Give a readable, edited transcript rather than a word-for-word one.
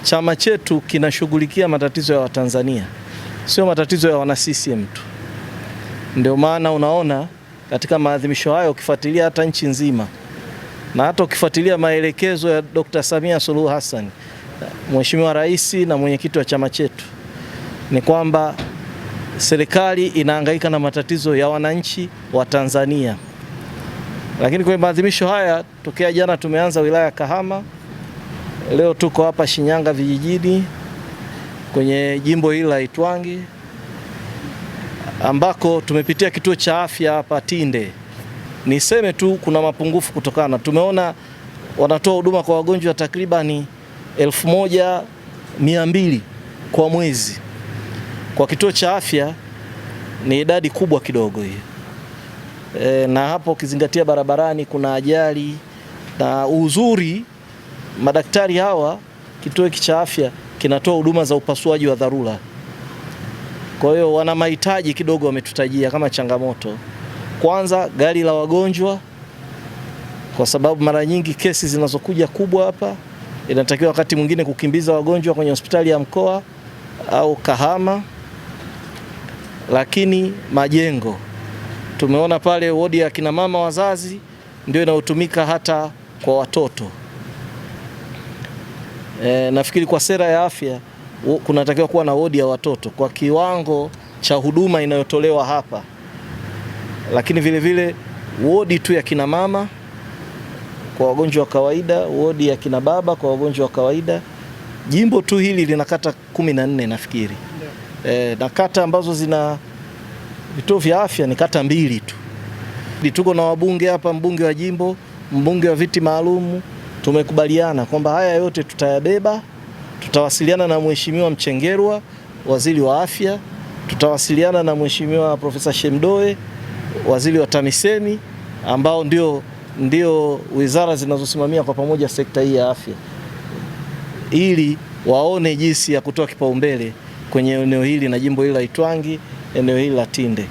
chama chetu kinashughulikia matatizo ya Watanzania, sio matatizo ya wana CCM tu. Ndio maana unaona katika maadhimisho hayo ukifuatilia hata nchi nzima na hata ukifuatilia maelekezo ya Dr. Samia Suluhu Hassan, Mheshimiwa Rais na mwenyekiti wa chama chetu, ni kwamba serikali inahangaika na matatizo ya wananchi wa Tanzania. Lakini kwenye maadhimisho haya tokea jana tumeanza wilaya ya Kahama, leo tuko hapa Shinyanga vijijini kwenye jimbo hili la Itwangi, ambako tumepitia kituo cha afya hapa Tinde. Niseme tu kuna mapungufu kutokana, tumeona wanatoa huduma kwa wagonjwa takribani 1200 kwa mwezi. Kwa kituo cha afya ni idadi kubwa kidogo hii. Na hapo ukizingatia barabarani kuna ajali, na uzuri madaktari hawa kituo hiki cha afya kinatoa huduma za upasuaji wa dharura. Kwa hiyo wana mahitaji kidogo wametutajia kama changamoto. Kwanza gari la wagonjwa, kwa sababu mara nyingi kesi zinazokuja kubwa hapa inatakiwa wakati mwingine kukimbiza wagonjwa kwenye hospitali ya mkoa au Kahama. Lakini majengo, tumeona pale wodi ya kina mama wazazi ndio inayotumika hata kwa watoto. Nafikiri kwa sera ya afya kunatakiwa kuwa na wodi ya watoto kwa kiwango cha huduma inayotolewa hapa. Lakini vile vile wodi tu ya kina mama kwa wagonjwa wa kawaida, wodi ya kina baba kwa wagonjwa wa kawaida. Jimbo tu hili lina kata 14 nafikiri. Na kata ambazo zina vituo vya afya ni kata 2 tu. Tuko na wabunge hapa, mbunge wa jimbo, mbunge wa viti maalum. Tumekubaliana kwamba haya yote tutayabeba. Tutawasiliana na Mheshimiwa Mchengerwa, waziri wa afya, tutawasiliana na Mheshimiwa Profesa Shemdoe, waziri wa TAMISEMI, ambao ndio wizara zinazosimamia kwa pamoja sekta hii ya afya, ili waone jinsi ya kutoa kipaumbele kwenye eneo hili na jimbo hili la Itwangi, eneo hili la Tinde.